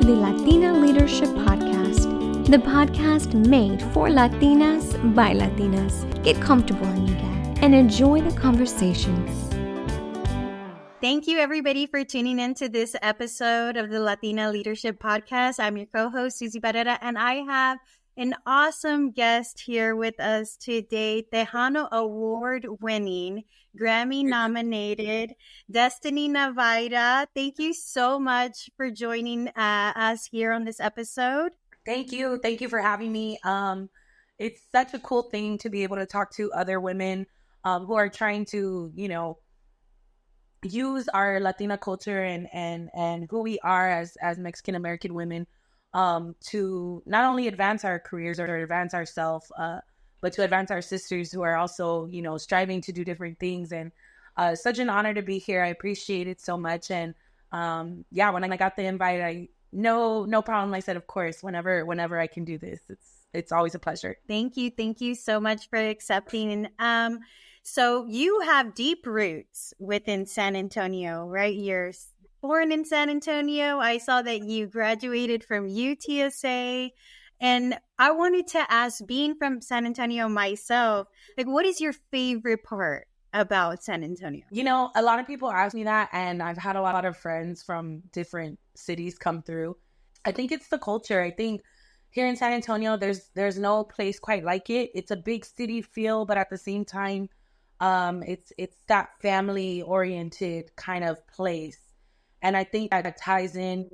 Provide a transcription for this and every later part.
the Latina Leadership Podcast, the podcast made for Latinas by Latinas. Get comfortable, amiga, and enjoy the conversations. Thank you, everybody, for tuning in to this episode of the Latina Leadership Podcast. I'm your co-host, Susie Barrera, and I have an awesome guest here with us today, Tejano award-winning, Grammy-nominated Destiny Navaira. Thank you so much for joining us here on this episode. Thank you. Thank you for having me. It's such a cool thing to be able to talk to other women who are trying to, use our Latina culture and who we are as Mexican American women to not only advance our careers or advance ourselves, but to advance our sisters who are also, striving to do different things. And such an honor to be here. I appreciate it so much. And when I got the invite, no problem. I said, of course, whenever I can do this, it's always a pleasure. Thank you so much for accepting. So you have deep roots within San Antonio, right? You're born in San Antonio. I saw that you graduated from UTSA. And I wanted to ask, being from San Antonio myself, what is your favorite part about San Antonio? A lot of people ask me that, and I've had a lot of friends from different cities come through. I think it's the culture. I think here in San Antonio, there's no place quite like it. It's a big city feel, but at the same time, it's that family oriented kind of place. And I think that ties in,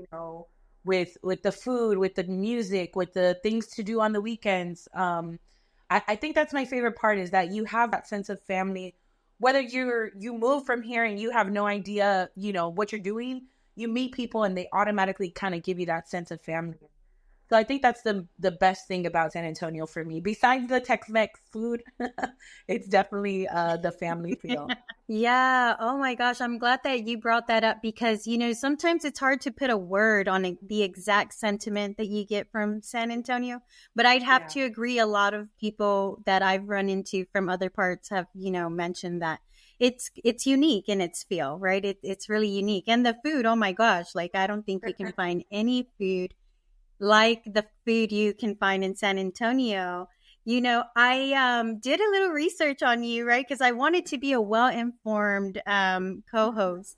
with the food, with the music, with the things to do on the weekends. I think that's my favorite part, is that you have that sense of family. Whether you move from here and you have no idea, what you're doing, you meet people and they automatically kind of give you that sense of family. So I think that's the best thing about San Antonio for me. Besides the Tex-Mex food, it's definitely the family feel. Yeah. Oh my gosh. I'm glad that you brought that up because, sometimes it's hard to put a word on the exact sentiment that you get from San Antonio. But I'd have to agree. A lot of people that I've run into from other parts have, mentioned that it's unique in its feel, right? It's really unique. And the food, oh my gosh, I don't think you can find any food like the food you can find in San Antonio. I did a little research on you, right? Because I wanted to be a well-informed co-host.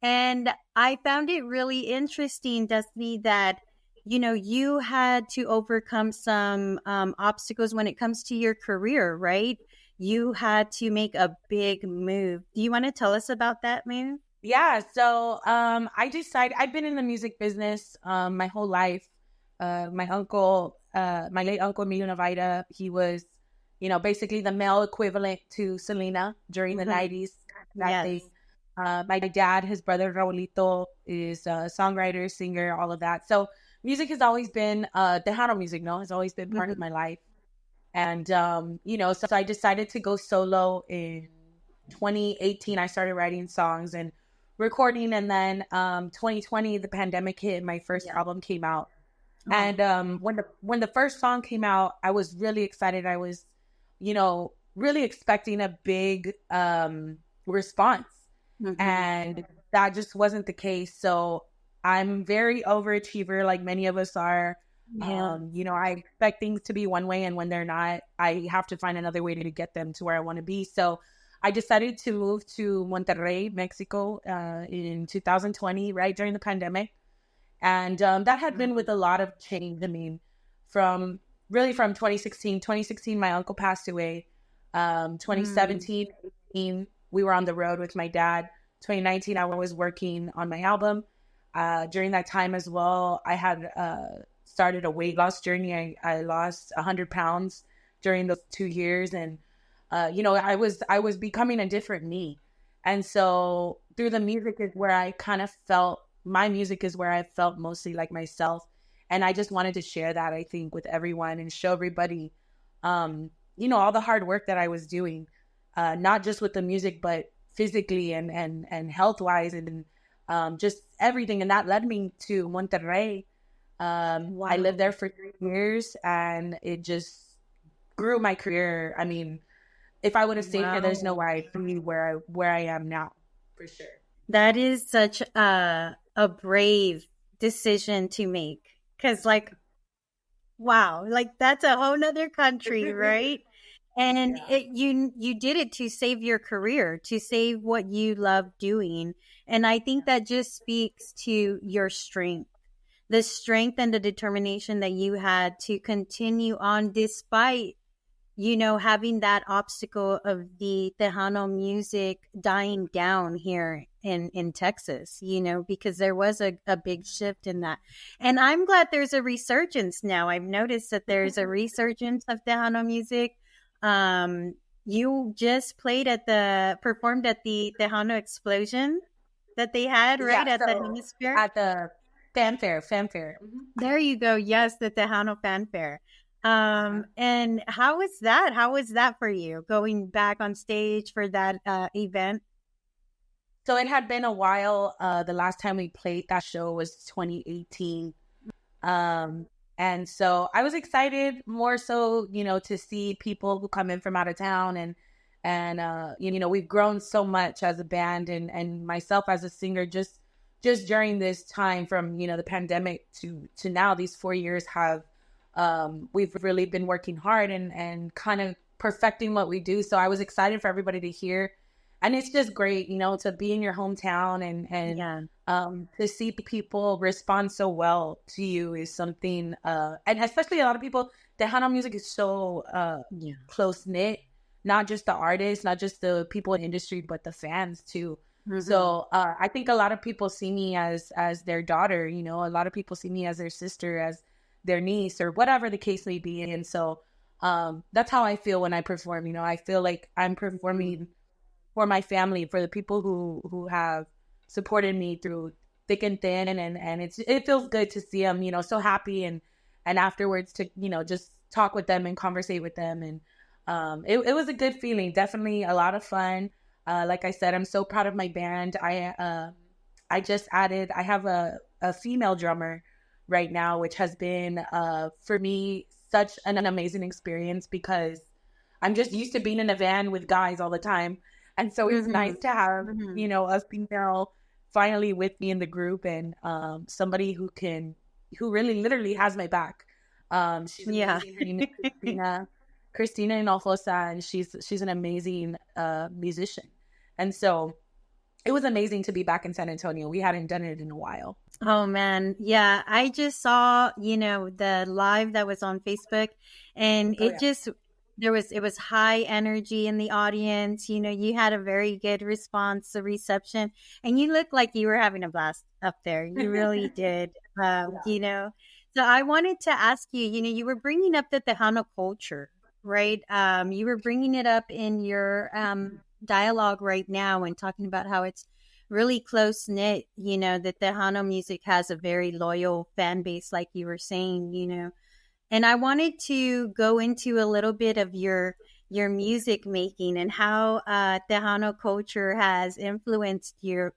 And I found it really interesting, Destiny, that, you had to overcome some obstacles when it comes to your career, right? You had to make a big move. Do you want to tell us about that move? Yeah. So I decided, I've been in the music business my whole life. My uncle, my late uncle, Emilio Navaira, he was, basically the male equivalent to Selena during the 90s. Yes. My dad, his brother, Raulito, is a songwriter, singer, all of that. So music has always been, Tejano music, has always been part of my life. And, so I decided to go solo in 2018. I started writing songs and recording. And then 2020, the pandemic hit and my first album came out. And when the first song came out, I was really excited. I was, really expecting a big response. Mm-hmm. And that just wasn't the case. So I'm very overachiever, like many of us are. Yeah. I expect things to be one way, and when they're not, I have to find another way to get them to where I want to be. So I decided to move to Monterrey, Mexico, in 2020, right during the pandemic. And that had been with a lot of change. I mean, from 2016, my uncle passed away. 2017, 18, we were on the road with my dad. 2019, I was working on my album. During that time as well, I had started a weight loss journey. I lost 100 pounds during those 2 years. And, I was becoming a different me. And so through the music is where I kind of felt, my music is where I felt mostly like myself. And I just wanted to share that, I think, with everyone and show everybody, all the hard work that I was doing, not just with the music, but physically and health-wise and just everything. And that led me to Monterrey. Wow. I lived there for 3 years and it just grew my career. I mean, if I would have stayed here, there's no way I'd be where I am now, for sure. That is such a brave decision to make. Because, like, wow, like that's a whole nother country, right? And you did it to save your career, to save what you love doing. And I think that just speaks to your strength, the strength and the determination that you had to continue on despite, having that obstacle of the Tejano music dying down here in Texas, because there was a big shift in that. And I'm glad there's a resurgence now. I've noticed that there's a resurgence of Tejano music. You just performed at the Tejano Explosion that they had, right? At the Hemisphere? At the fanfare. There you go. Yes, the Tejano fanfare. And how was that? How was that for you, going back on stage for that event? So it had been a while. The last time we played that show was 2018. And so I was excited more so, to see people who come in from out of town, and we've grown so much as a band, and myself as a singer, just during this time from, the pandemic to now, these 4 years we've really been working hard and kind of perfecting what we do. So I was excited for everybody to hear. And it's just great, to be in your hometown and to see people respond so well to you is something, and especially a lot of people, Tejano music is so close knit, not just the artists, not just the people in the industry, but the fans too. Mm-hmm. So I think a lot of people see me as their daughter, a lot of people see me as their sister, as their niece, or whatever the case may be. And so that's how I feel when I perform. I feel like I'm performing for my family, for the people who have supported me through thick and thin, and it feels good to see them, so happy, and afterwards to, just talk with them and conversate with them. And it was a good feeling, definitely a lot of fun. Like I said, I'm so proud of my band. I have a female drummer right now, which has been, for me, such an amazing experience, because I'm just used to being in a van with guys all the time. And so it's nice to have, a female finally with me in the group, and somebody who really literally has my back. She's amazing. Her name is Christina Hinojosa, and she's an amazing musician. And so it was amazing to be back in San Antonio. We hadn't done it in a while. Oh man. Yeah. I just saw, the live that was on Facebook, and it was high energy in the audience. You had a very good response, a reception, and you looked like you were having a blast up there. You really did. So I wanted to ask you, you were bringing up the Tejano culture, right? You were bringing it up in your dialogue right now and talking about how it's really close knit, that Tejano music has a very loyal fan base, like you were saying, and I wanted to go into a little bit of your music making and how Tejano culture has influenced your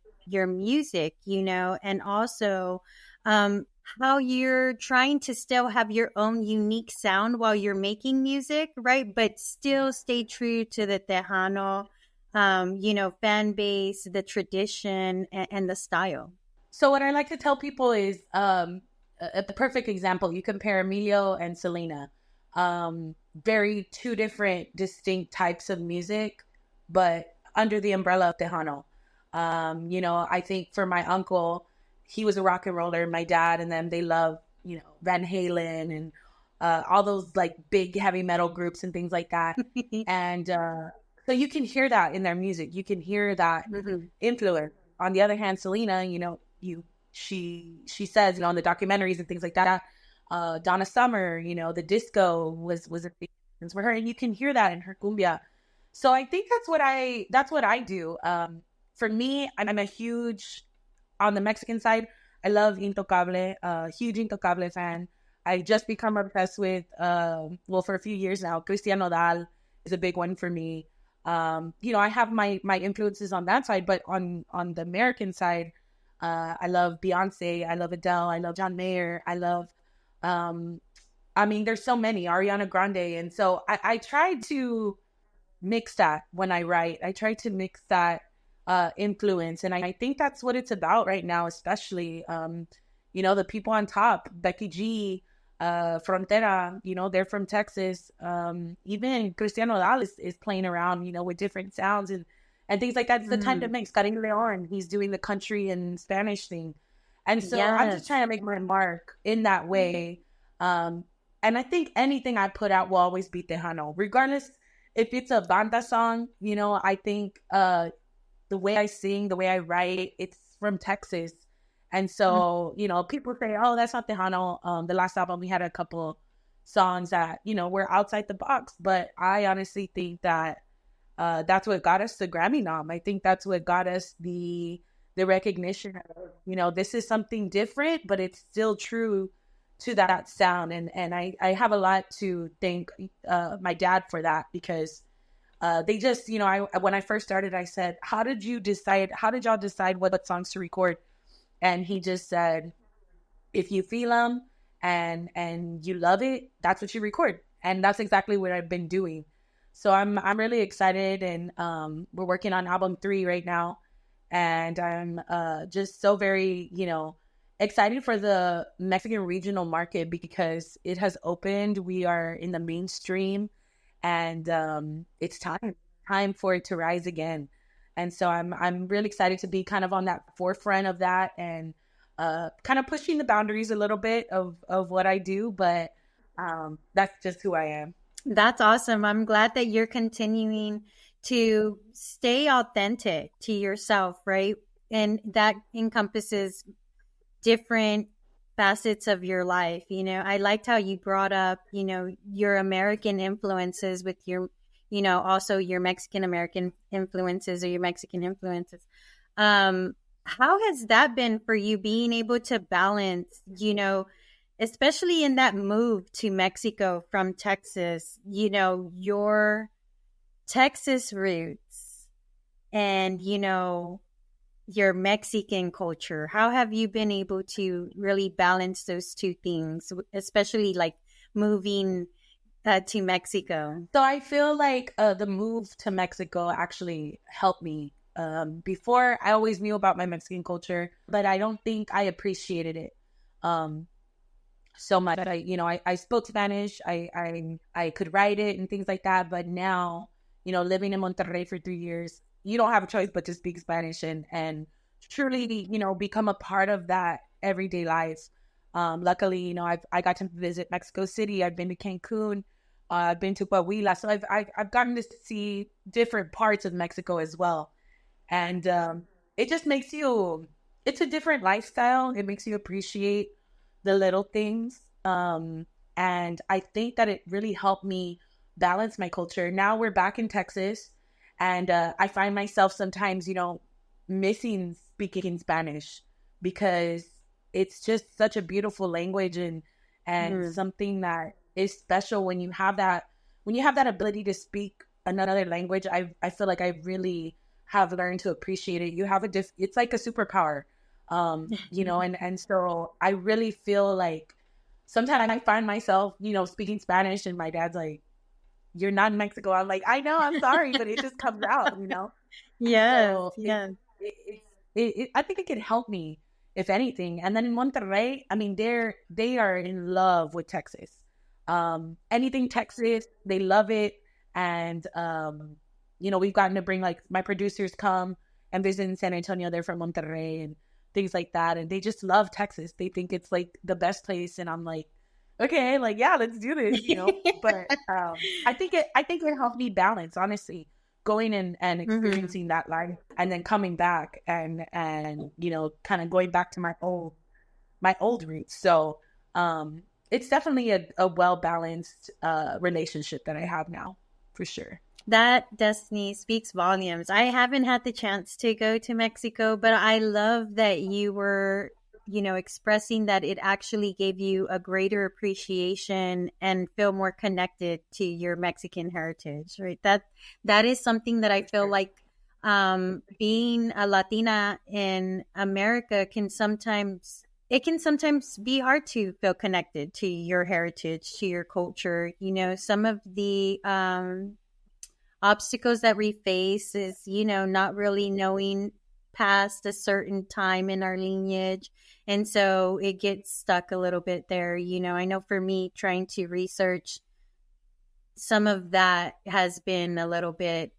music, and also how you're trying to still have your own unique sound while you're making music, right? But still stay true to the Tejano, fan base, the tradition, and the style. So what I like to tell people is, a perfect example, you compare Emilio and Selena, very two different distinct types of music, but under the umbrella of Tejano. I think for my uncle, he was a rock and roller. My dad and them, they love, Van Halen and all those like big heavy metal groups and things like that. And so you can hear that in their music. You can hear that influence. On the other hand, Selena, she says, in the documentaries and things like that, Donna Summer, the disco was a big influence for her, and you can hear that in her cumbia. So I think that's what I do. For me, I'm a huge, on the Mexican side, I love Intocable, huge Intocable fan. I just become obsessed with, for a few years now, Cristian Nodal is a big one for me. I have my influences on that side, but on the American side, I love Beyonce, I love Adele, I love John Mayer, I love, there's so many, Ariana Grande. And so I try to mix that when I write. I try to mix that influence. And I think that's what it's about right now, especially, the people on top, Becky G, Frontera, they're from Texas. Even Cristiano Dal is playing around, with different sounds and things like that. It's the time to mix. Karim Leon, he's doing the country and Spanish thing. And so I'm just trying to make my mark in that way. And I think anything I put out will always be Tejano, regardless if it's a banda song. I think the way I sing, the way I write, it's from Texas. And so, people say, oh, that's not Tejano. The last album, we had a couple songs that, were outside the box. But I honestly think that that's what got us the Grammy nom. I think that's what got us the recognition of, this is something different, but it's still true to that sound. And I have a lot to thank my dad for that, because they just, when I first started, I said, how did y'all decide what songs to record? And he just said, if you feel them and you love it, that's what you record. And that's exactly what I've been doing. So I'm really excited, and we're working on album 3 right now. And I'm just so very, excited for the Mexican regional market, because it has opened. We are in the mainstream, and it's time for it to rise again. And so I'm really excited to be kind of on that forefront of that, and kind of pushing the boundaries a little bit of what I do. But that's just who I am. That's awesome. I'm glad that you're continuing to stay authentic to yourself, right? And that encompasses different facets of your life. I liked how you brought up, your American influences with your, also your Mexican American influences, or your Mexican influences. How has that been for you, being able to balance, especially in that move to Mexico from Texas, your Texas roots and, your Mexican culture? How have you been able to really balance those two things, especially like moving to Mexico? So I feel like the move to Mexico actually helped me. Before, I always knew about my Mexican culture, but I don't think I appreciated it so much. I spoke Spanish, I could write it and things like that. But now, living in Monterrey for 3 years, you don't have a choice but to speak Spanish and truly, become a part of that everyday life. Luckily, I got to visit Mexico City. I've been to Cancun. I've been to Coahuila. So I've gotten to see different parts of Mexico as well. And it just makes it's a different lifestyle. It makes you appreciate the little things. And I think that it really helped me balance my culture. Now we're back in Texas, and I find myself sometimes, missing speaking Spanish, because it's just such a beautiful language and something that is special when you have that ability to speak another language. I feel like I really have learned to appreciate it. You have it's like a superpower, and so I really feel like sometimes I find myself, speaking Spanish, and my dad's like, "You're not in Mexico." I'm like, "I know, I'm sorry," but it just comes out, Yeah, So yeah. I think it could help me, if anything. And then in Monterrey, I mean, they are in love with Texas. Anything Texas, they love it. And we've gotten to bring, like, my producers come and visit in San Antonio. They're from Monterrey and things like that, and they just love Texas. They think it's like the best place, and I'm like, okay, like, yeah, let's do this, But I think it helped me balance, honestly, going and experiencing that life, and then coming back and kind of going back to my old roots. So it's definitely a well balanced relationship that I have now, for sure. That, Destiny, speaks volumes. I haven't had the chance to go to Mexico, but I love that you were, expressing that it actually gave you a greater appreciation and feel more connected to your Mexican heritage, right? That is something that I feel like being a Latina in America can sometimes be hard to feel connected to your heritage, to your culture. Some of the obstacles that we face is, not really knowing past a certain time in our lineage. And so it gets stuck a little bit there. I know for me, trying to research some of that has been a little bit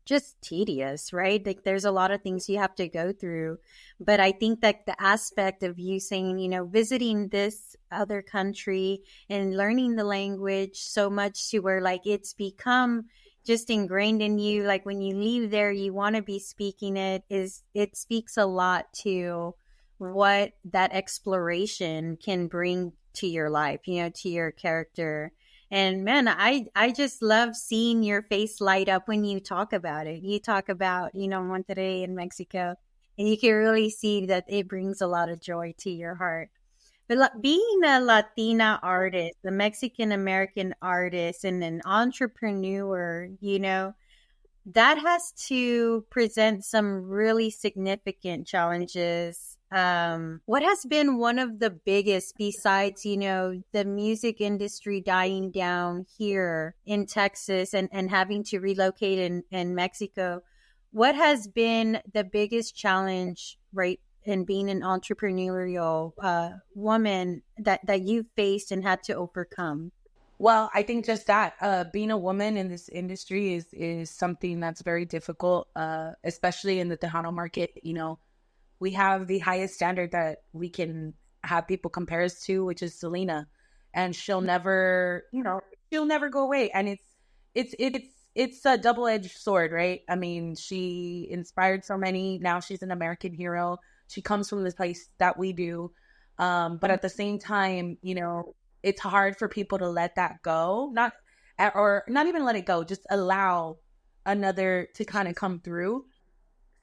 just tedious, right? Like there's a lot of things you have to go through. But I think that the aspect of you saying, visiting this other country and learning the language so much to where like it's become just ingrained in you, like when you leave there, you want to be speaking it speaks a lot to what that exploration can bring to your life, to your character. And man, I just love seeing your face light up when you talk about it. You talk about, Monterrey in Mexico, and you can really see that it brings a lot of joy to your heart. But being a Latina artist, a Mexican American artist, and an entrepreneur, that has to present some really significant challenges. What has been one of the biggest, besides, the music industry dying down here in Texas and having to relocate in Mexico? What has been the biggest challenge, right, in being an entrepreneurial woman that you faced and had to overcome? Well, I think just that being a woman in this industry is something that's very difficult, especially in the Tejano market. We have the highest standard that we can have people compare us to, which is Selena, and she'll never go away. And it's a double-edged sword, right? I mean, she inspired so many. Now she's an American hero. She comes from this place that we do, but at the same time, it's hard for people to let that go, or not even let it go, just allow another to kind of come through.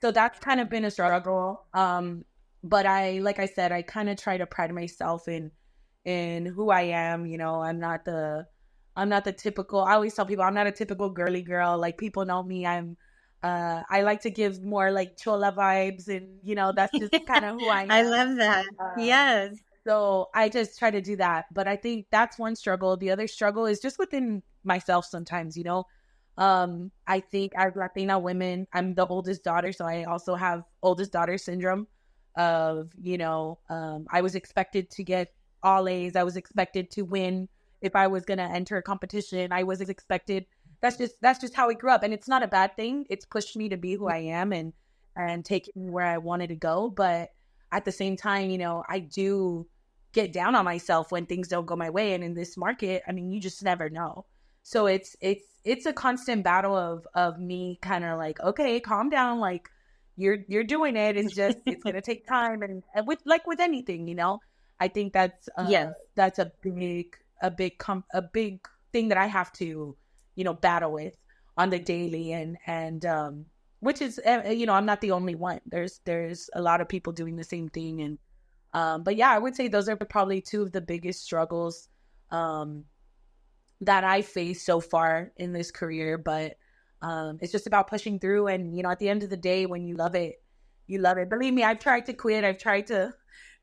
So that's kind of been a struggle. But like I said, I kind of try to pride myself in who I am. I'm not the typical, I always tell people I'm not a typical girly girl. Like people know me. I like to give more like chola vibes, and that's just kind of who I am. I love that. Yes. So I just try to do that. But I think that's one struggle. The other struggle is just within myself sometimes, I think as Latina women, I'm the oldest daughter. So I also have oldest daughter syndrome of, I was expected to get all A's. I was expected to win if I was going to enter a competition. I was expected. That's just how I grew up. And it's not a bad thing. It's pushed me to be who I am and take me where I wanted to go. But at the same time, I do get down on myself when things don't go my way. And in this market, I mean, you just never know. So it's a constant battle of me kind of like, okay, calm down. Like you're doing it. It's just, it's going to take time. And with anything, I think that's that's a big thing that I have to, battle with on the daily and which is, I'm not the only one. There's a lot of people doing the same thing. And, but yeah, I would say those are probably two of the biggest struggles, that I faced so far in this career. But, it's just about pushing through. And, at the end of the day, when you love it, you love it. Believe me, I've tried to quit. I've tried to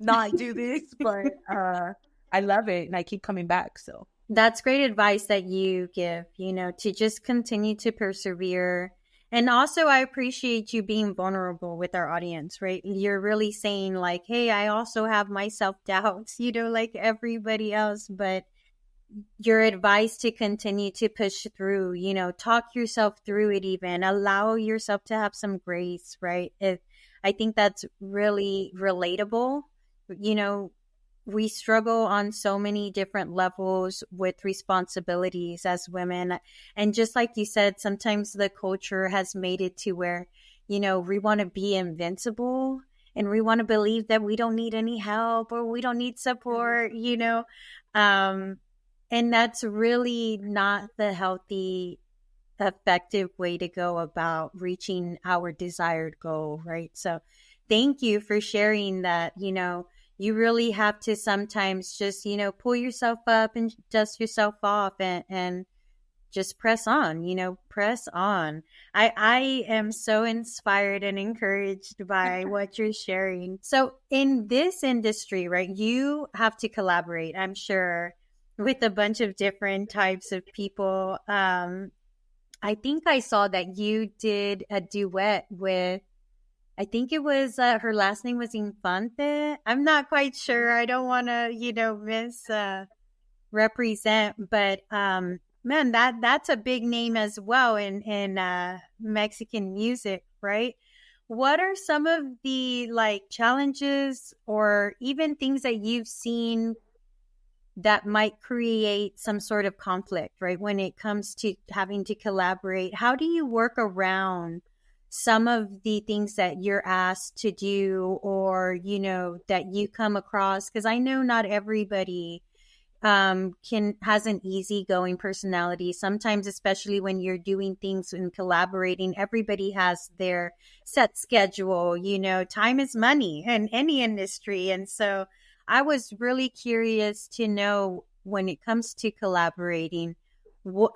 not do this, but, I love it and I keep coming back. So that's great advice that you give, to just continue to persevere. And also, I appreciate you being vulnerable with our audience, right? You're really saying like, hey, I also have my self-doubts, like everybody else, but your advice to continue to push through, talk yourself through it, even allow yourself to have some grace, right? I think that's really relatable. We struggle on so many different levels with responsibilities as women. And just like you said, sometimes the culture has made it to where, we want to be invincible and we want to believe that we don't need any help or we don't need support, and that's really not the healthy, effective way to go about reaching our desired goal, right? So thank you for sharing that. You really have to sometimes just, pull yourself up and dust yourself off and just press on, press on. I am so inspired and encouraged by what you're sharing. So in this industry, right, you have to collaborate, I'm sure, with a bunch of different types of people. I think I saw that you did a duet with I think it was her last name was Infante. I'm not quite sure. I don't want to, represent, but man, that's a big name as well in Mexican music, right? What are some of the like challenges or even things that you've seen that might create some sort of conflict, right? When it comes to having to collaborate, how do you work around some of the things that you're asked to do or, that you come across? Because I know not everybody has an easygoing personality. Sometimes, especially when you're doing things and collaborating, everybody has their set schedule. Time is money in any industry. And so I was really curious to know when it comes to collaborating,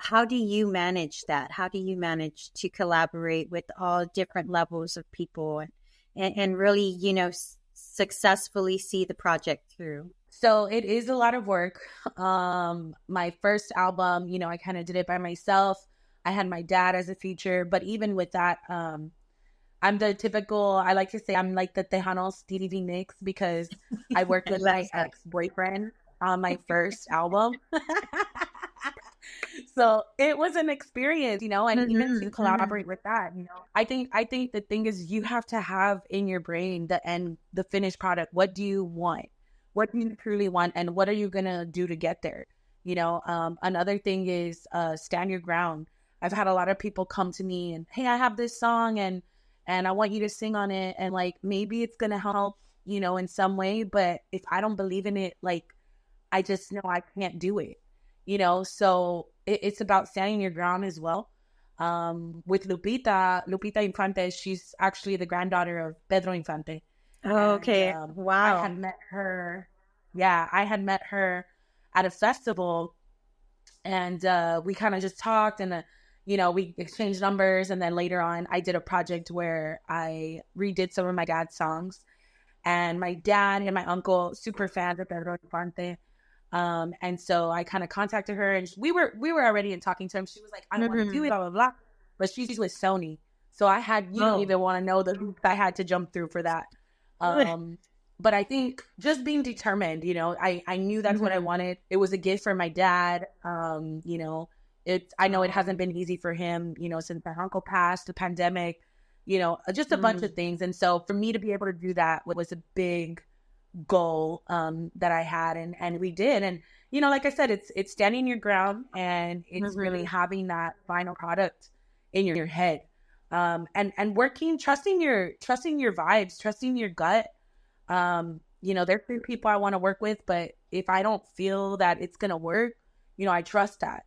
how do you manage that? How do you manage to collaborate with all different levels of people and really, successfully see the project through? So it is a lot of work. My first album, I kind of did it by myself. I had my dad as a feature, but even with that, I'm the typical, I like to say I'm like the Tejano's DVD mix because I worked with my ex-boyfriend on my first album. So it was an experience, and even to collaborate with that, I think the thing is you have to have in your brain the finished product. What do you want? What do you truly want? And what are you going to do to get there? Another thing is stand your ground. I've had a lot of people come to me and, hey, I have this song and I want you to sing on it. And like, maybe it's going to help, in some way. But if I don't believe in it, like, I just know I can't do it, so it's about standing your ground as well. With Lupita Infante, she's actually the granddaughter of Pedro Infante. Oh, okay. And, wow. I had met her. Yeah, I had met her at a festival and we kind of just talked and, we exchanged numbers. And then later on, I did a project where I redid some of my dad's songs. And my dad and my uncle, super fans of Pedro Infante. And so I kind of contacted her and we were already in talking terms. She was like, I don't want to do it, blah, blah, blah. But she's with Sony. So you don't even want to know the hoops I had to jump through for that. But I think just being determined, I knew that's what I wanted. It was a gift for my dad. I know it hasn't been easy for him, since my uncle passed, the pandemic, just a bunch of things. And so for me to be able to do that was a big goal that I had and we did. And, like I said, it's standing your ground and it's really having that final product in your head. And working, trusting your vibes, trusting your gut. There's three people I want to work with, but if I don't feel that it's going to work, I trust that.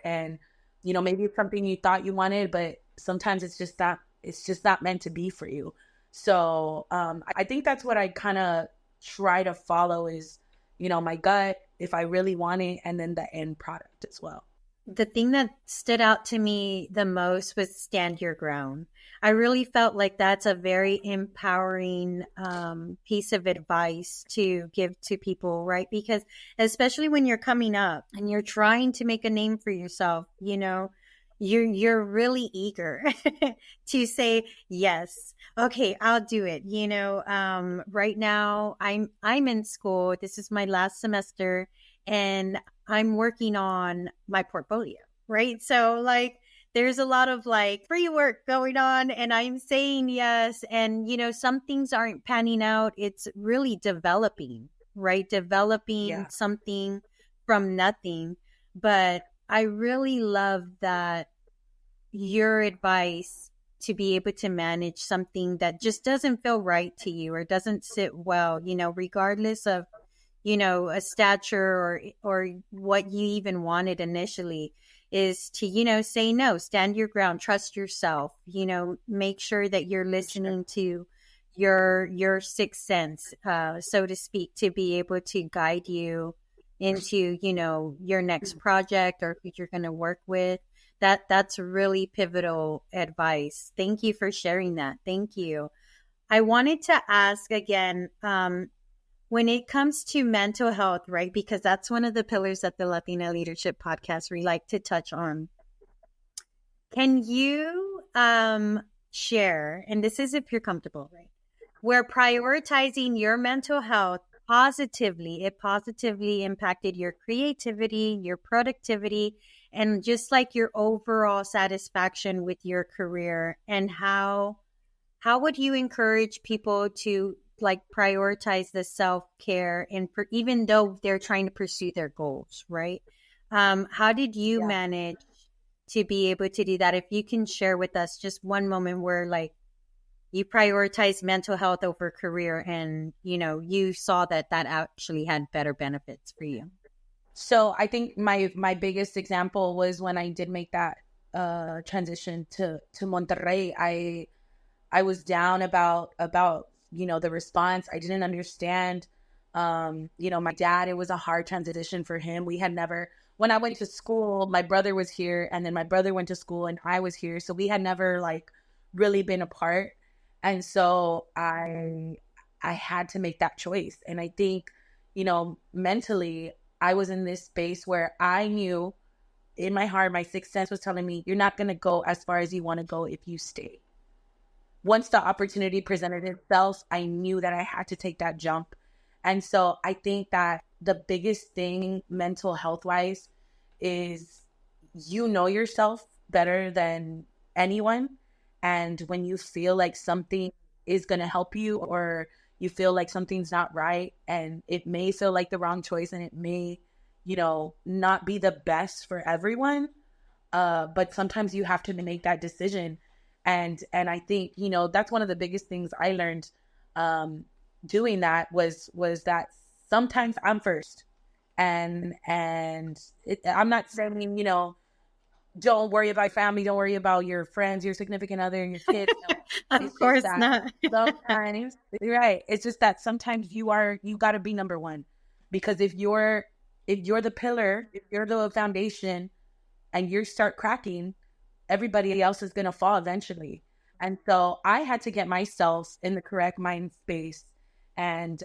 And, maybe it's something you thought you wanted, but sometimes it's just not meant to be for you. So, I think that's what I kind of try to follow is, my gut, if I really want it, and then the end product as well. The thing that stood out to me the most was stand your ground. I really felt like that's a very empowering piece of advice to give to people, right? Because especially when you're coming up and you're trying to make a name for yourself, you're really eager to say yes. Okay, I'll do it. Right now I'm in school. This is my last semester and I'm working on my portfolio, right? So like there's a lot of like free work going on and I'm saying yes. And, some things aren't panning out. It's really developing, right? Developing something from nothing. But I really love that your advice to be able to manage something that just doesn't feel right to you or doesn't sit well, regardless of a stature or what you even wanted initially is to, say no, stand your ground, trust yourself, make sure that you're listening to your sixth sense, so to speak, to be able to guide you into, your next project or who you're going to work with. That's really pivotal advice. Thank you for sharing that. Thank you. I wanted to ask again, when it comes to mental health, right? Because that's one of the pillars that the Latina Leadership Podcast we like to touch on. Can you share, and this is if you're comfortable, right? Where prioritizing your mental health it positively impacted your creativity, your productivity, and just like your overall satisfaction with your career. And how would you encourage people to like prioritize the self-care and even though they're trying to pursue their goals, right? How did you manage to be able to do that? If you can share with us just one moment where like you prioritize mental health over career and, you know, you saw that actually had better benefits for you. So I think my biggest example was when I did make that transition to Monterrey. I was down about you know, the response. I didn't understand. You know, my dad, it was a hard transition for him. We had never, when I went to school, my brother was here, and then my brother went to school and I was here, so we had never like really been apart. And so I had to make that choice. And I think, you know, mentally I was in this space where I knew in my heart, my sixth sense was telling me, you're not going to go as far as you want to go if you stay. Once the opportunity presented itself, I knew that I had to take that jump. And so I think that the biggest thing mental health wise is you know yourself better than anyone. And when you feel like something is going to help you, or you feel like something's not right, and it may feel like the wrong choice, and it may, you know, not be the best for everyone. But sometimes you have to make that decision. And I think, you know, that's one of the biggest things I learned doing that was that sometimes I'm first. And I'm not saying, you know, don't worry about family, don't worry about your friends, your significant other, and your kids. No, of course not. Sometimes, right. It's just that sometimes you got to be number one, because if you're the pillar, if you're the foundation, and you start cracking, everybody else is going to fall eventually. And so I had to get myself in the correct mind space. And,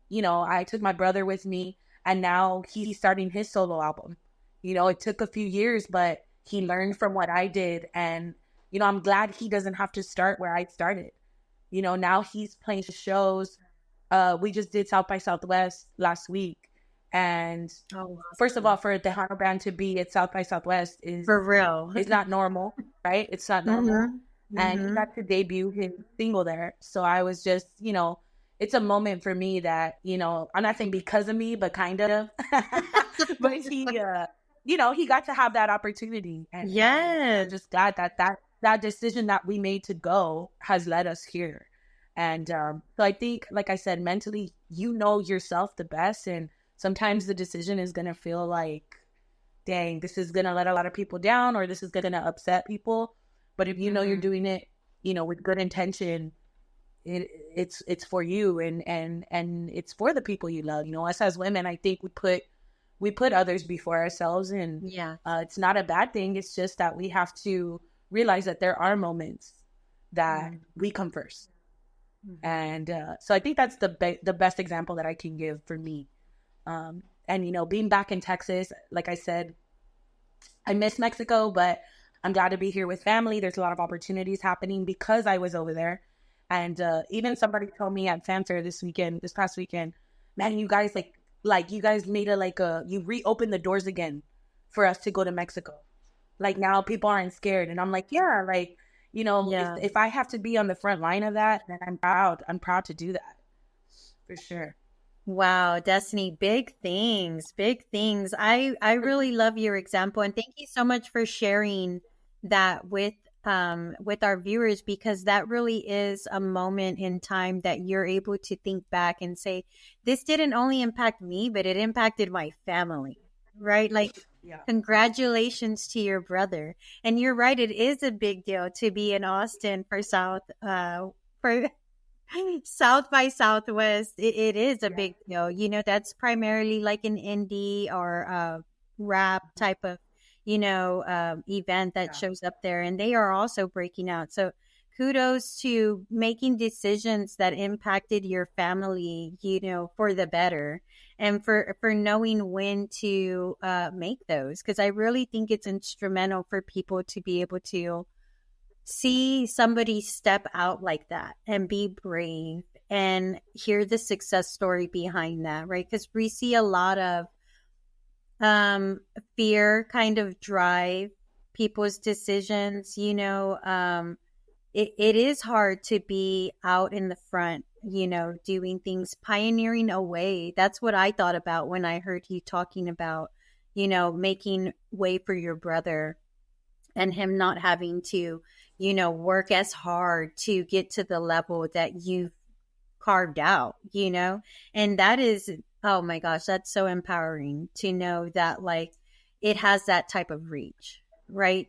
you know, I took my brother with me, and now he's starting his solo album. You know, it took a few years, but he learned from what I did. And, you know, I'm glad he doesn't have to start where I started. You know, now he's playing shows. We just did South by Southwest last week. And first of all, for a Tejano band to be at South by Southwest is for real. It's not normal, right? It's not normal. Mm-hmm. And he got to debut his single there. So I was just, you know, it's a moment for me that, you know, I'm not saying because of me, but kind of. But he, you know, he got to have that opportunity. And I'm just glad that decision that we made to go has led us here. And so I think, like I said, mentally, you know yourself the best. And sometimes the decision is going to feel like, dang, this is going to let a lot of people down, or this is going to upset people. But if you know you're doing it, you know, with good intention, it's for you and it's for the people you love. You know, us as women, I think we put others before ourselves, and it's not a bad thing. It's just that we have to realize that there are moments that we come first. And so I think that's the best example that I can give for me. And, you know, being back in Texas, like I said, I miss Mexico, but I'm glad to be here with family. There's a lot of opportunities happening because I was over there. And even somebody told me at Fanfare this past weekend, man, you guys like you guys made you reopened the doors again for us to go to Mexico. Like now people aren't scared. And I'm like, yeah, like, you know, if I have to be on the front line of that, then I'm proud. I'm proud to do that for sure. Wow, Destiny, big things, big things. I really love your example, and thank you so much for sharing that with our viewers, because that really is a moment in time that you're able to think back and say, this didn't only impact me, but it impacted my family, right? Like, congratulations to your brother. And you're right, it is a big deal to be in Austin for South by Southwest. It is a big deal. You know, that's primarily like an indie or rap type of, you know, event that shows up there, and they are also breaking out. So kudos to making decisions that impacted your family, you know, for the better, and for knowing when to make those, because I really think it's instrumental for people to be able to see somebody step out like that and be brave and hear the success story behind that, right? Because we see a lot of fear kind of drive people's decisions, it is hard to be out in the front, doing things, pioneering a way. That's what I thought about when I heard you talking about, making way for your brother and him not having to, work as hard to get to the level that you've carved out, and that is, oh my gosh, that's so empowering to know that like it has that type of reach, right?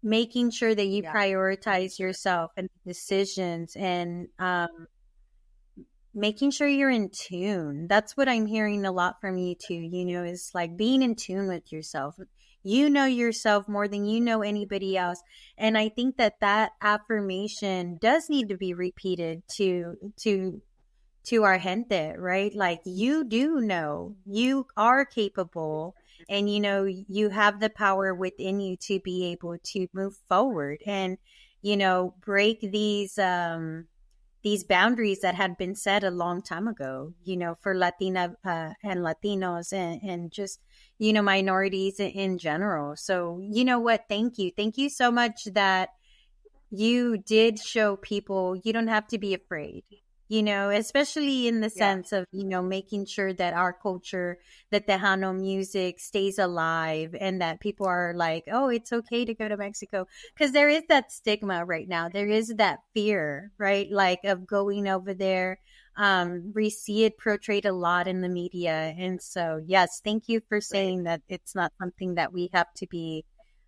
Making sure that you prioritize yourself and decisions and making sure you're in tune. That's what I'm hearing a lot from you too, is like being in tune with yourself. You know yourself more than you know anybody else. And I think that affirmation does need to be repeated to our gente, right? Like you do know you are capable and you have the power within you to be able to move forward and break these boundaries that had been set a long time ago, for Latina and Latinos and just minorities in general. So what, thank you so much that you did show people you don't have to be afraid, especially in the sense of, making sure that our culture, that Tejano music stays alive and that people are like, oh, it's okay to go to Mexico. Because there is that stigma right now. There is that fear, right? Like of going over there. We see it portrayed a lot in the media. And so, yes, thank you for saying that it's not something that we have to be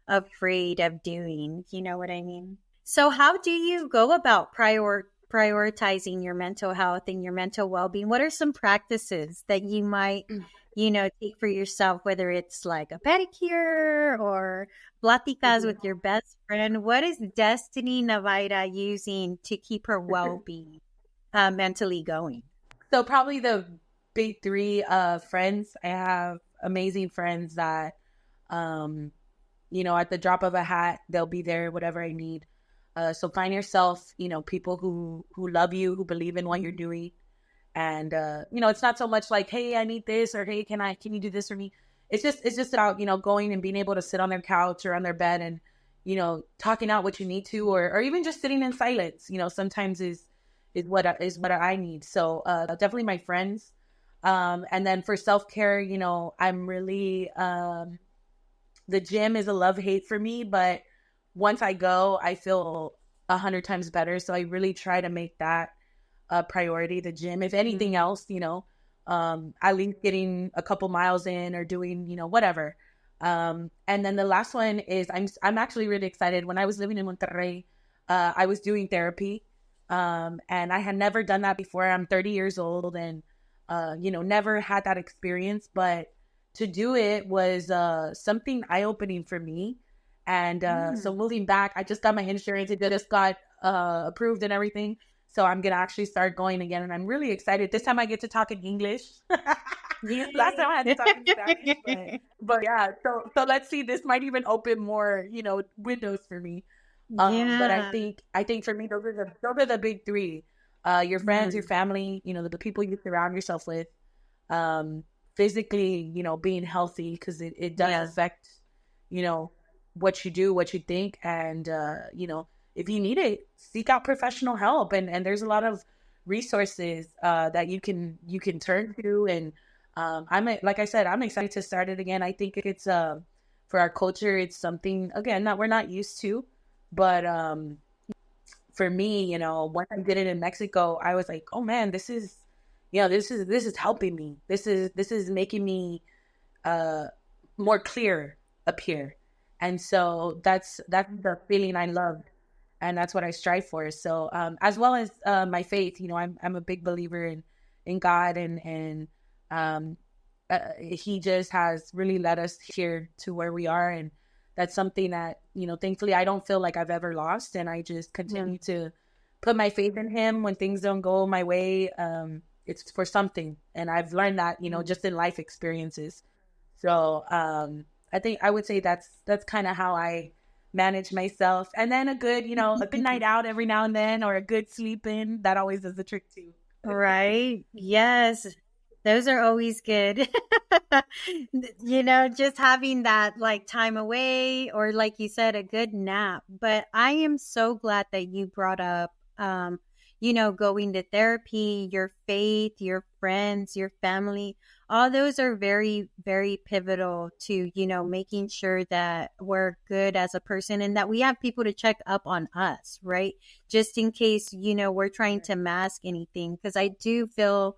afraid of doing. You know what I mean? So how do you go about prioritizing your mental health and your mental well-being? What are some practices that you might, take for yourself, whether it's like a pedicure or platicas with your best friend? What is Destiny Navaira using to keep her well-being mentally going? So probably the big three friends. I have amazing friends that, at the drop of a hat, they'll be there, whatever I need. So find yourself, people who love you, who believe in what you're doing. And, it's not so much like, hey, I need this, or, hey, can you do this for me? It's just about, going and being able to sit on their couch or on their bed and, talking out what you need to, or even just sitting in silence, sometimes is what I need. So, definitely my friends. And then for self-care, I'm really, the gym is a love-hate for me, but once I go, I feel 100 times better. So I really try to make that a priority, the gym. If anything else, at least getting a couple miles in or doing, whatever. And then the last one is I'm actually really excited. When I was living in Monterrey, I was doing therapy. And I had never done that before. I'm 30 years old and, never had that experience. But to do it was something eye-opening for me. And so moving back, I just got my insurance. It just got approved and everything. So I'm going to actually start going again. And I'm really excited. This time I get to talk in English. Last time I had to talk in Spanish. But yeah, so let's see. This might even open more, windows for me. But I think for me, those are the big three. Your friends, your family, the people you surround yourself with. Physically, being healthy, because it does affect, what you do, what you think. And, if you need it, seek out professional help. And there's a lot of resources that you can turn to. And like I said, I'm excited to start it again. I think it's for our culture, it's something, again, that we're not used to. But for me, once I did it in Mexico, I was like, oh man, this is helping me. This is making me more clear up here. And so that's the feeling I loved, and that's what I strive for. So as well as my faith, I'm a big believer in God, and he just has really led us here to where we are. And that's something that, thankfully I don't feel like I've ever lost. And I just continue to put my faith in him when things don't go my way. It's for something. And I've learned that, just in life experiences. So I think I would say that's kind of how I manage myself. And then a good, a good night out every now and then, or a good sleep in. That always does the trick too. Right. Yes. Those are always good. Just having that like time away, or like you said, a good nap. But I am so glad that you brought up, going to therapy, your faith, your friends, your family. All those are very, very pivotal to, making sure that we're good as a person and that we have people to check up on us, right? Just in case, we're trying to mask anything. Because I do feel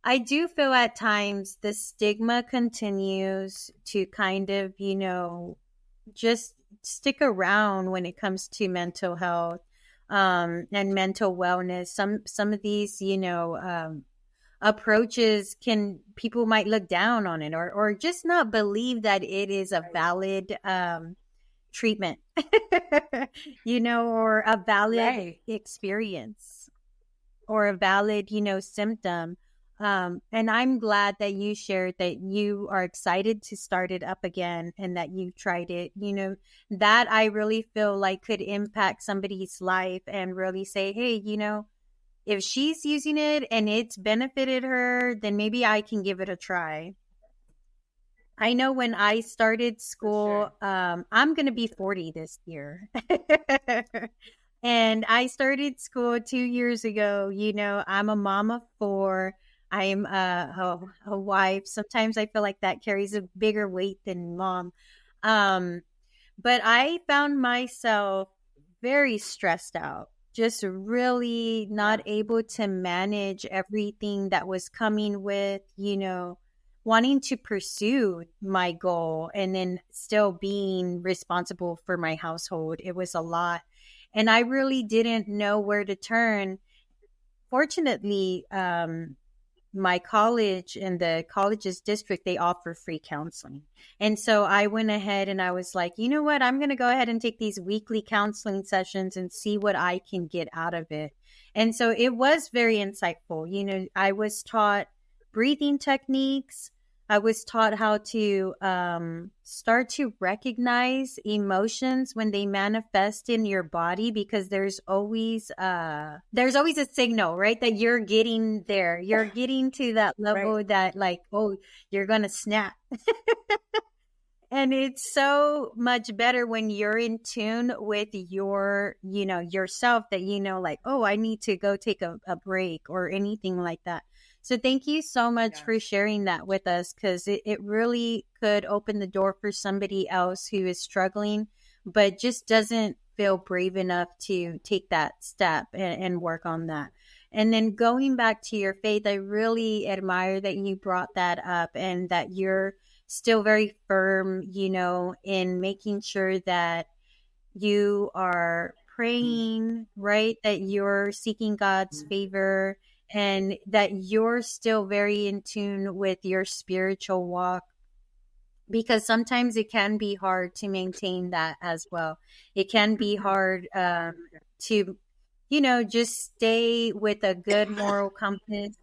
at times the stigma continues to kind of, just stick around when it comes to mental health, and mental wellness. Some of these, approaches people might look down on it, or just not believe that it is a valid treatment, or a valid experience, or a valid, symptom. And I'm glad that you shared that you are excited to start it up again and that you tried it. That I really feel like could impact somebody's life and really say, hey, if she's using it and it's benefited her, then maybe I can give it a try. I know when I started school, I'm going to be 40 this year. And I started school 2 years ago. I'm a mom of 4. I'm a wife. Sometimes I feel like that carries a bigger weight than mom. But I found myself very stressed out, just really not able to manage everything that was coming with, wanting to pursue my goal and then still being responsible for my household. It was a lot. And I really didn't know where to turn. Fortunately, my college and the college's district, they offer free counseling. And so I went ahead and I was like, you know what? I'm going to go ahead and take these weekly counseling sessions and see what I can get out of it. And so it was very insightful. I was taught breathing techniques. I was taught how to start to recognize emotions when they manifest in your body, because there's always a signal, right? That you're getting there. You're getting to that level that like, oh, you're going to snap. And it's so much better when you're in tune with your, yourself, that, like, oh, I need to go take a break or anything like that. So thank you so much for sharing that with us, because it really could open the door for somebody else who is struggling, but just doesn't feel brave enough to take that step and work on that. And then going back to your faith, I really admire that you brought that up and that you're still very firm, in making sure that you are praying, right? That you're seeking God's favor, and that you're still very in tune with your spiritual walk, because sometimes it can be hard to maintain that as well. It can be hard to, just stay with a good moral compass.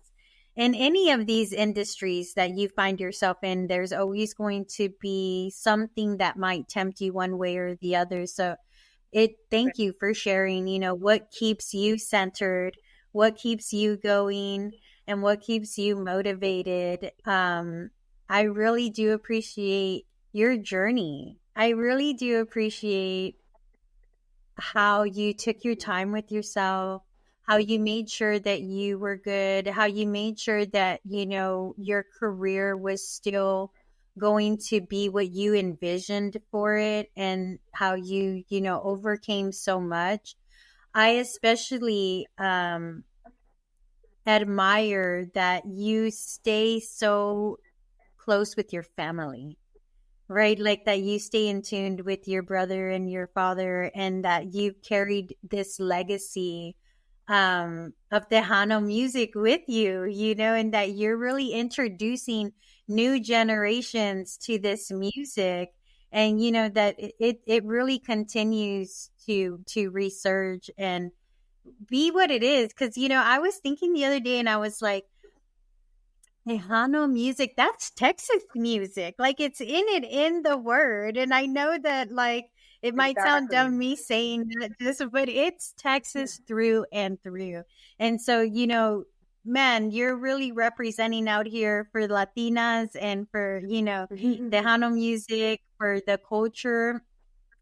In any of these industries that you find yourself in, there's always going to be something that might tempt you one way or the other. So thank you for sharing, what keeps you centered, what keeps you going, and what keeps you motivated. I really do appreciate your journey. I really do appreciate how you took your time with yourself, how you made sure that you were good, how you made sure that, your career was still going to be what you envisioned for it, and how you, overcame so much. I especially admire that you stay so close with your family, right? Like that you stay in tune with your brother and your father, and that you've carried this legacy of Tejano music with you, and that you're really introducing new generations to this music. And, that it really continues to resurge and be what it is. Because, I was thinking the other day and I was like, Tejano music, that's Texas music. Like, it's in the word. And I know that, like, It might sound dumb me saying this, but it's Texas through and through. And so, man, you're really representing out here for Latinas and for, Tejano music, for the culture.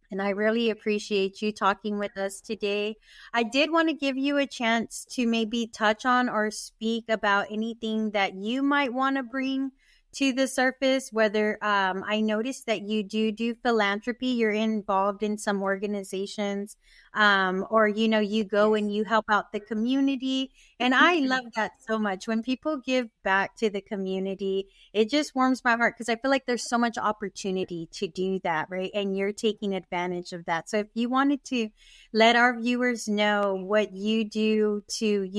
And I really appreciate you talking with us today. I did want to give you a chance to maybe touch on or speak about anything that you might want to bring to the surface, whether I noticed that you do philanthropy, you're involved in some organizations, or, you go and you help out the community. And I love that so much. When people give back to the community, it just warms my heart because I feel like there's so much opportunity to do that, right? And you're taking advantage of that. So if you wanted to let our viewers know what you do to,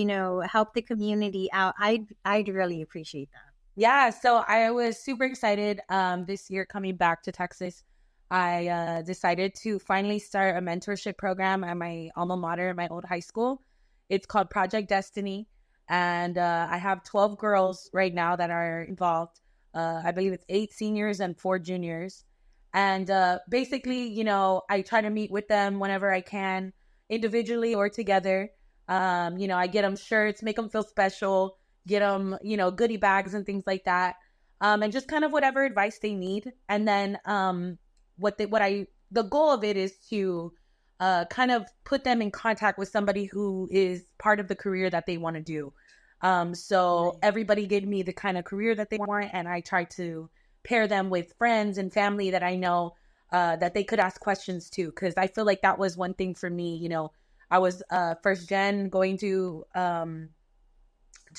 help the community out, I'd really appreciate that. Yeah, so I was super excited this year coming back to Texas. I decided to finally start a mentorship program at my alma mater, my old high school. It's called Project Destiny. And I have 12 girls right now that are involved. I believe it's 8 seniors and 4 juniors. And basically, I try to meet with them whenever I can, individually or together. I get them shirts, make them feel special, get them, goodie bags and things like that. And just kind of whatever advice they need. And then the goal of it is to kind of put them in contact with somebody who is part of the career that they want to do. So everybody gave me the kind of career that they want, and I try to pair them with friends and family that I know that they could ask questions to, because I feel like that was one thing for me. I was first gen going to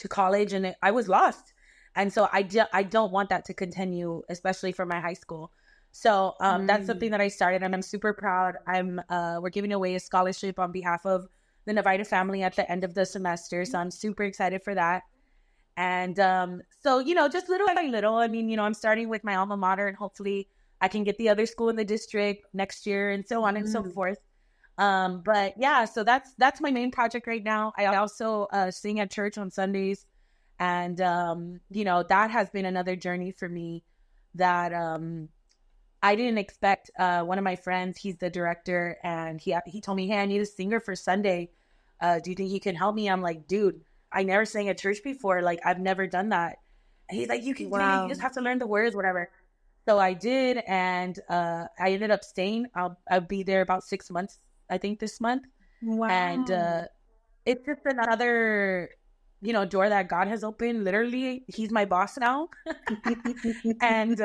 college, and I was lost. And so I don't want that to continue, especially for my high school. So that's something that I started, and I'm super proud. We're giving away a scholarship on behalf of the Navaira family at the end of the semester. So I'm super excited for that. And so, just little by little, I mean, I'm starting with my alma mater, and hopefully I can get the other school in the district next year, and so on and so forth. But yeah, so that's my main project right now. I also sing at church on Sundays, and that has been another journey for me that I didn't expect. One of my friends, he's the director, and he told me, "Hey, I need a singer for Sunday. Do you think you can help me?" I'm like, "Dude, I never sang at church before. Like, I've never done that." And he's like, "You can do it. You just have to learn the words, whatever." So I did, and I ended up staying. I'll be there about 6 months, I think, this month. Wow. And it's just another, door that God has opened. Literally, he's my boss now. And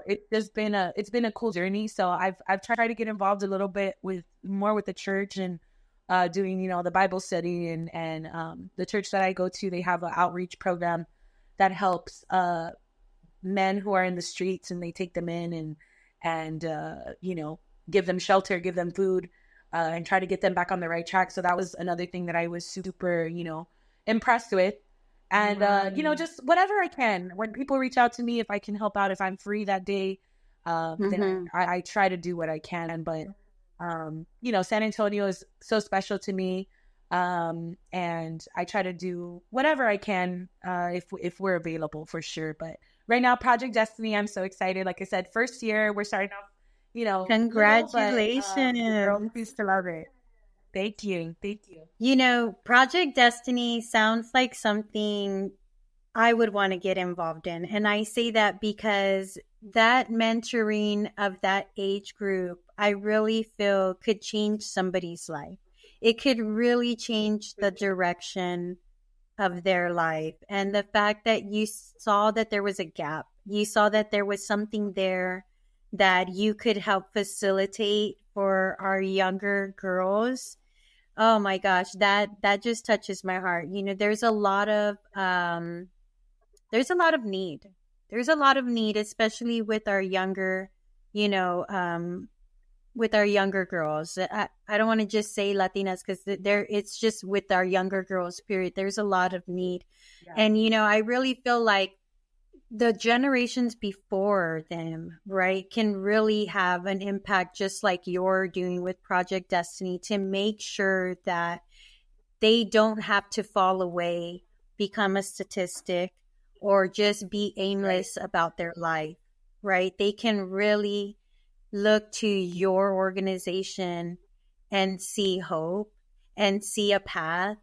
it's been a cool journey. So I've tried to get involved a little bit with the church, and doing, the Bible study, and the church that I go to, they have an outreach program that helps men who are in the streets, and they take them in and give them shelter, give them food, and try to get them back on the right track. So that was another thing that I was super, impressed with. And, just whatever I can, when people reach out to me, if I can help out, if I'm free that day, then I try to do what I can. But, San Antonio is so special to me. And I try to do whatever I can, if we're available, for sure. But right now, Project Destiny, I'm so excited. Like I said, first year, we're starting off, Congratulations. Girls, we still love it. Thank you. Project Destiny sounds like something I would want to get involved in. And I say that because that mentoring of that age group, I really feel could change somebody's life. It could really change the direction of their life. And the fact that you saw that there was a gap, you saw that there was something there that you could help facilitate for our younger girls. Oh my gosh, that just touches my heart. There's a lot of need. There's a lot of need, especially with our younger, with our younger girls. I don't want to just say Latinas, because it's just with our younger girls, period. There's a lot of need. Yeah. And, I really feel like the generations before them, right, can really have an impact, just like you're doing with Project Destiny, to make sure that they don't have to fall away, become a statistic, or just be aimless about their life, right? They can really look to your organization and see hope and see a path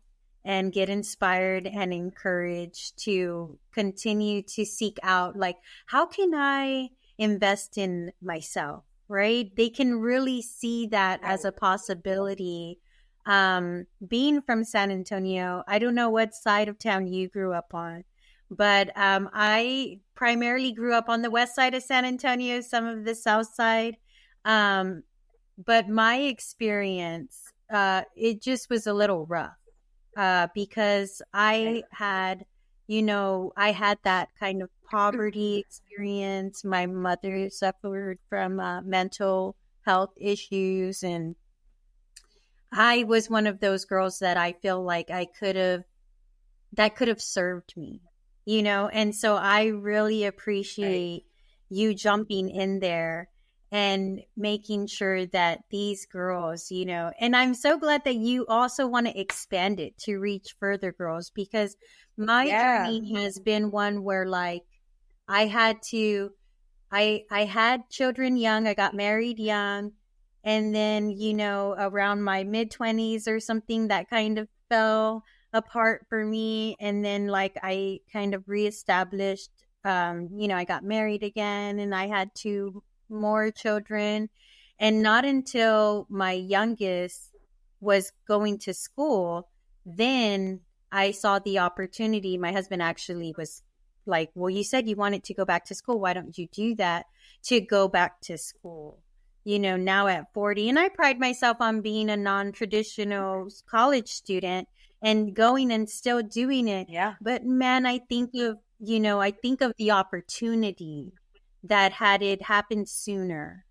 and get inspired and encouraged to continue to seek out, like, how can I invest in myself, right? They can really see that as a possibility. Being from San Antonio, I don't know what side of town you grew up on, but I primarily grew up on the west side of San Antonio, some of the south side. But my experience, it just was a little rough because I had, I had that kind of poverty experience. My mother suffered from mental health issues, and I was one of those girls that I feel like that could have served me, and so I really appreciate you jumping in there and making sure that these girls, and I'm so glad that you also want to expand it to reach further girls, because my journey has been one where, like, I had to, I had children young, I got married young, and then, around my mid-20s or something, that kind of fell apart for me. And then, like, I kind of reestablished, I got married again, and I had two more children. And not until my youngest was going to school, then I saw the opportunity. My husband actually was like, well, you said you wanted to go back to school. Why don't you do that to go back to school? Now at 40, and I pride myself on being a non-traditional college student and going and still doing it. Yeah. But man, I think of the opportunity that had it happened sooner,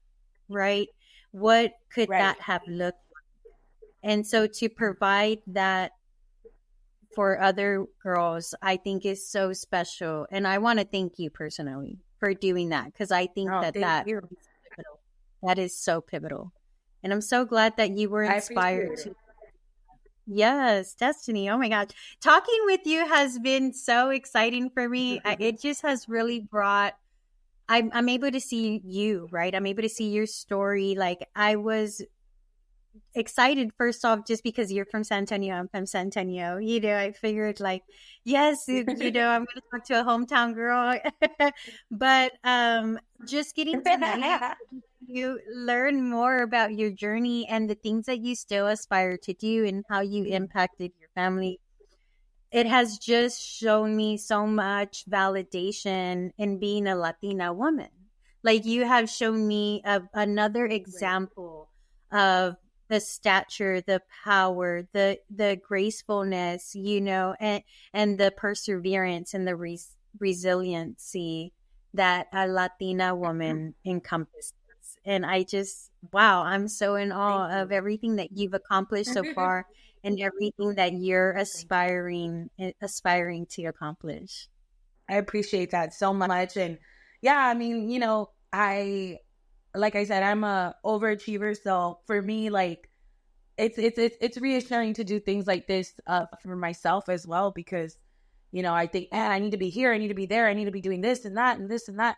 right? What could that have looked like? And so to provide that for other girls, I think is so special. And I want to thank you personally for doing that, because I think that is pivotal. That is so pivotal. And I'm so glad that you were inspired to. Yes, Destiny. Oh my gosh. Talking with you has been so exciting for me. It just has really brought, I'm able to see you, right? I'm able to see your story. Like, I was excited, first off, just because you're from San Antonio, I'm from San Antonio. I figured, like, yes, I'm going to talk to a hometown girl. But just getting to meet you, learn more about your journey and the things that you still aspire to do and how you impacted your family. It has just shown me so much validation in being a Latina woman. Like, you have shown me another example of the stature, the power, the gracefulness, and the perseverance and the resiliency that a Latina woman encompasses. And I just, wow, I'm so in awe of everything that you've accomplished so far and everything that you're aspiring to accomplish. I appreciate that so much. And yeah, I mean, like I said, I'm a overachiever. So for me, like, it's reassuring to do things like this for myself as well, because, I think, I need to be here, I need to be there, I need to be doing this and that and this and that.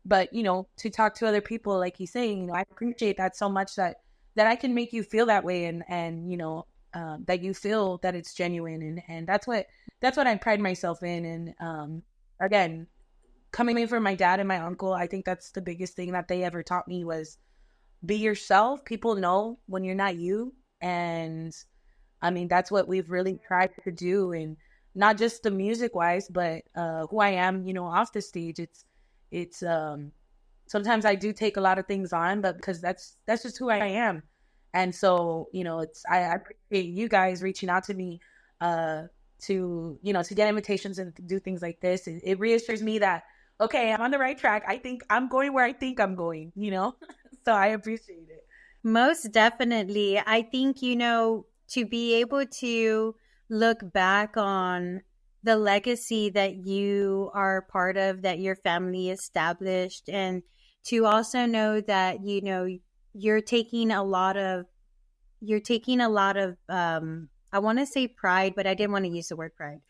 But, to talk to other people, like he's saying, I appreciate that so much that I can make you feel that way, and that you feel that it's genuine. And that's what I pride myself in. And again, coming from my dad and my uncle, I think that's the biggest thing that they ever taught me was be yourself. People know when you're not you. And I mean, that's what we've really tried to do. And not just the music wise, but who I am, off the stage. It's sometimes I do take a lot of things on, but because that's just who I am. And so, I appreciate you guys reaching out to me to get invitations and do things like this. It reassures me that, okay, I'm on the right track. I think I'm going where I think I'm going, so I appreciate it. Most definitely. I think, to be able to look back on the legacy that you are part of, that your family established, and to also know that, you're taking a lot of I want to say pride, but I didn't want to use the word pride.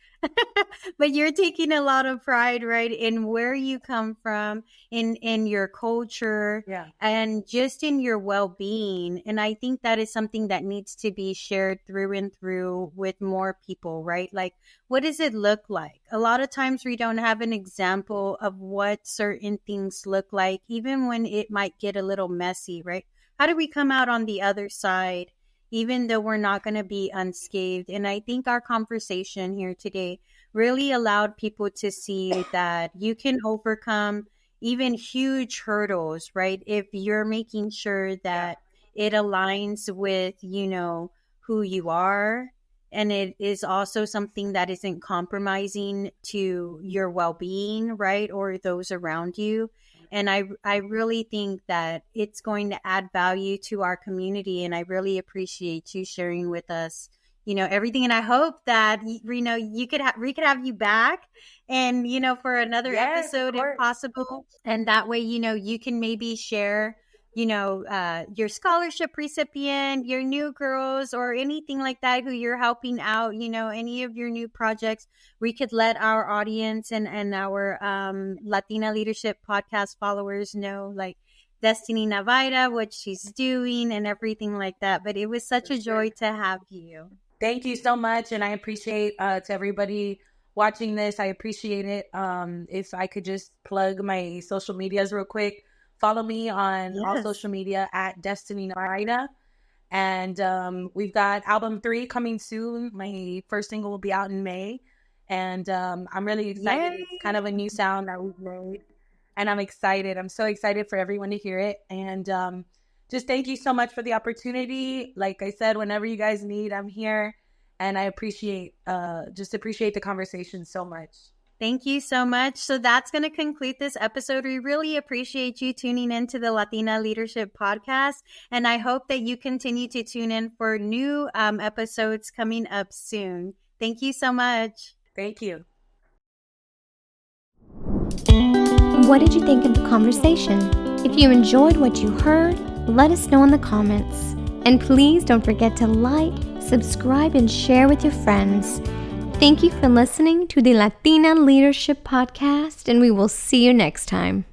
But you're taking a lot of pride, right, in where you come from, in your culture, Yeah. and just in your well-being. And I think that is something that needs to be shared through and through with more people, right? Like, what does it look like? A lot of times we don't have an example of what certain things look like, even when it might get a little messy, right? How do we come out on the other side, even though we're not going to be unscathed? And I think our conversation here today really allowed people to see that you can overcome even huge hurdles, right? If you're making sure that it aligns with, who you are. And it is also something that isn't compromising to your well-being, right? Or those around you. And I really think that it's going to add value to our community. And I really appreciate you sharing with us, everything. And I hope that, we could have you back and, for another episode if possible. And that way, you can maybe share, your scholarship recipient, your new girls, or anything like that, who you're helping out, any of your new projects. We could let our audience and our Latina Leadership Podcast followers know, like, Destiny Navaira, what she's doing and everything like that. But it was such a joy to have you. Thank you so much. And I appreciate to everybody watching this. I appreciate it. If I could just plug my social medias real quick. Follow me on all social media at Destiny Navaira. And we've got album 3 coming soon. My first single will be out in May. And I'm really excited. Yay! It's kind of a new sound that we've made. And I'm excited. I'm so excited for everyone to hear it. And just thank you so much for the opportunity. Like I said, whenever you guys need, I'm here. And I appreciate the conversation so much. Thank you so much. So that's going to conclude this episode. We really appreciate you tuning in to the Latina Leadership Podcast. And I hope that you continue to tune in for new episodes coming up soon. Thank you so much. Thank you. What did you think of the conversation? If you enjoyed what you heard, let us know in the comments. And please don't forget to like, subscribe, and share with your friends. Thank you for listening to the Latina Leadership Podcast, and we will see you next time.